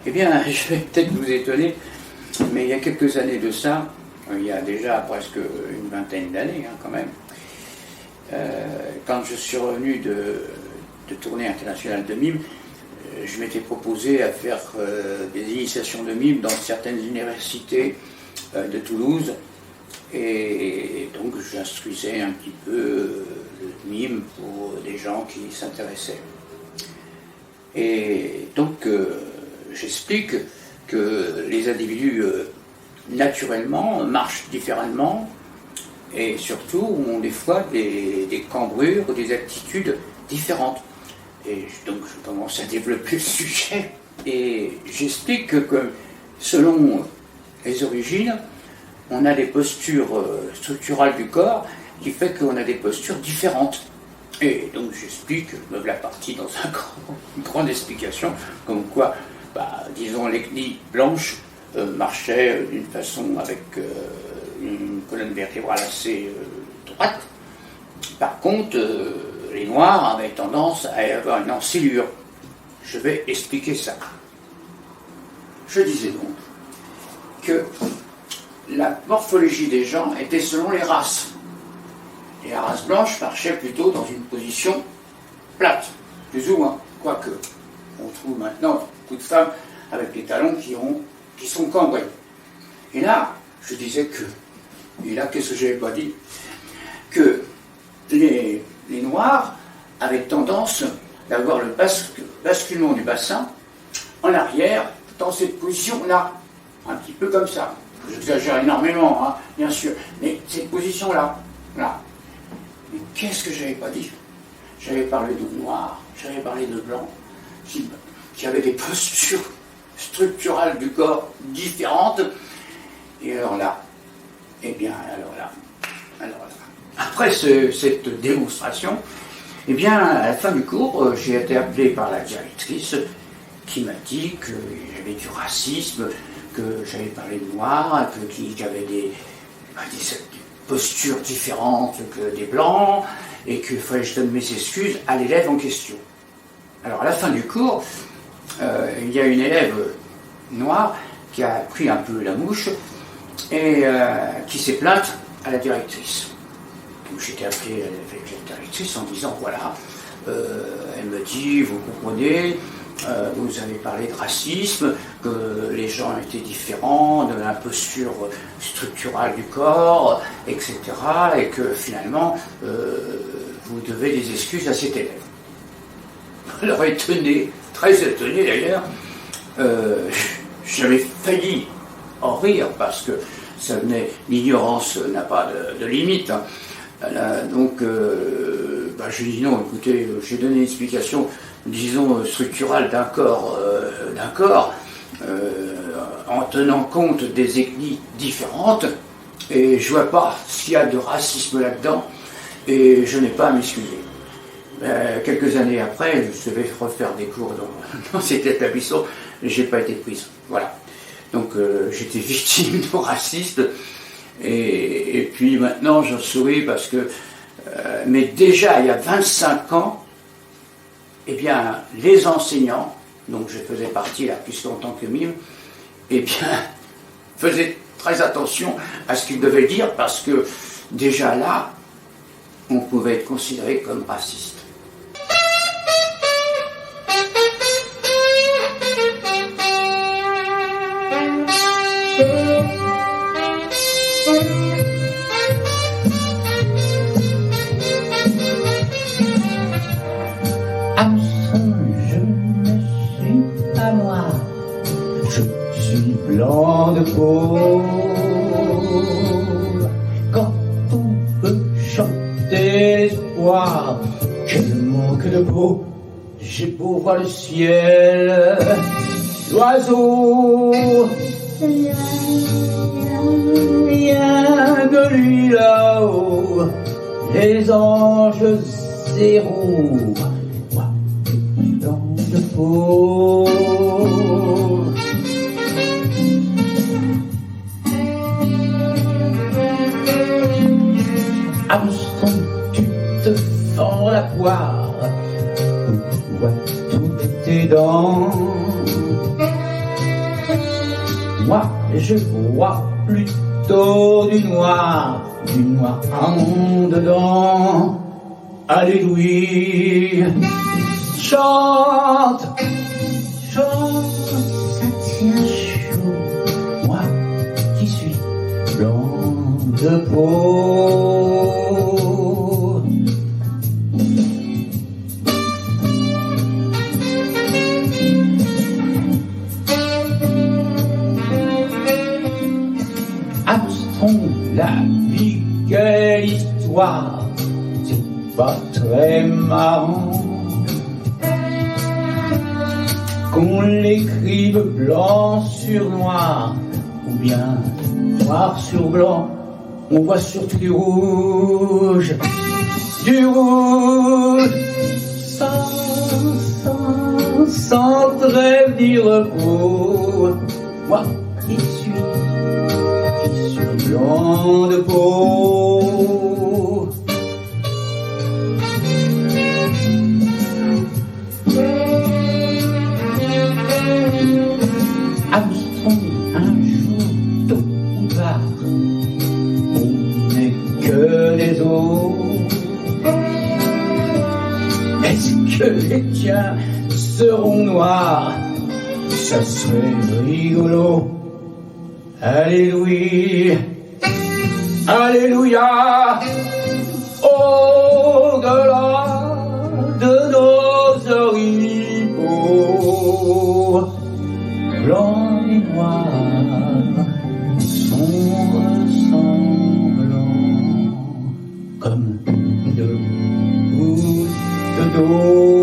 Eh bien, je vais peut-être vous étonner, mais il y a quelques années de ça, il y a déjà presque une vingtaine d'années quand même, quand je suis revenu de tournée internationale de mime, je m'étais proposé à faire des initiations de mime dans certaines universités de Toulouse, et donc j'instruisais un petit peu le mime pour des gens qui s'intéressaient. Et donc j'explique que les individus naturellement marchent différemment et surtout ont des fois des cambrures ou des attitudes différentes. Et donc je commence à développer le sujet et j'explique que selon les origines, on a des postures structurales du corps qui fait qu'on a des postures différentes. Et donc j'explique, me voilà parti dans une grande explication, comme quoi, disons, l'ethnie blanche marchait d'une façon avec une colonne vertébrale assez droite. Par contre, les noirs avaient tendance à avoir une ensilure. Je vais expliquer ça. Je disais donc que la morphologie des gens était selon les races. Et la race blanche marchait plutôt dans une position plate, plus ou moins. Quoique, on trouve maintenant beaucoup de femmes avec des talons qui sont cambrés. Et là, je disais que, et là, qu'est-ce que je n'avais pas dit? Que les noirs avaient tendance d'avoir le basculement du bassin en arrière, dans cette position-là, un petit peu comme ça. J'exagère énormément, bien sûr, mais cette position-là, là. Mais qu'est-ce que j'avais pas dit? J'avais parlé de noir, j'avais parlé de blanc, qui avaient des postures structurales du corps différentes. Et alors là, après cette démonstration, eh bien, à la fin du cours, j'ai été appelé par la directrice qui m'a dit que j'avais du racisme, que j'avais parlé de noir, qu'il y avait des postures différentes que des blancs, et qu'il fallait que je donne mes excuses à l'élève en question. Alors à la fin du cours, il y a une élève noire qui a pris un peu la mouche et qui s'est plainte à la directrice. Donc j'étais appelé avec la directrice en disant voilà, elle me dit, vous comprenez, vous avez parlé de racisme, que les gens étaient différents, de la posture structurale du corps, etc. Et que finalement, vous devez des excuses à cet élève. Alors étonné, très étonné d'ailleurs, j'avais failli en rire parce que ça venait, l'ignorance n'a pas de limite. Donc, je dis non, écoutez, j'ai donné une explication, disons, structurale d'un corps, en tenant compte des ethnies différentes, et je vois pas s'il y a de racisme là-dedans, et je n'ai pas à m'excuser. Quelques années après, je devais refaire des cours dans cet établissement, et j'ai pas été prise. Voilà. Donc, j'étais victime de racisme. Et puis maintenant, j'en souris parce que, mais déjà il y a 25 ans, eh bien, les enseignants, donc je faisais partie là plus longtemps que mime, eh bien, faisaient très attention à ce qu'ils devaient dire parce que déjà là, on pouvait être considéré comme raciste. Blanc de peau, quand on peut chanter l'espoir, quel manque de peau, j'ai beau voir le ciel, l'oiseau, rien de lui là-haut, les anges zéro, moi, blanc de peau. Armstrong, tu te fends la poire, vois toutes tes dents, Moi, je vois plutôt du noir en dedans. Alléluia. Chante, chante, ça tient chaud. Moi qui suis blanc de peau. Armstrong, la vie, quelle histoire, c'est pas très marrant qu'on l'écrive blanc sur noir, ou bien noir sur blanc, on voit surtout du rouge, sans trêve ni repos. Moi qui suis blanc de peau. Armstrong, un jour tôt ou tard, on n'est que des os. Est-ce que les tiens seront noirs? Ça serait rigolo. Alléluia, Alléluia, au-delà de nos oripeaux, blanc et noir sont ressemblants comme deux gouttes d'eau.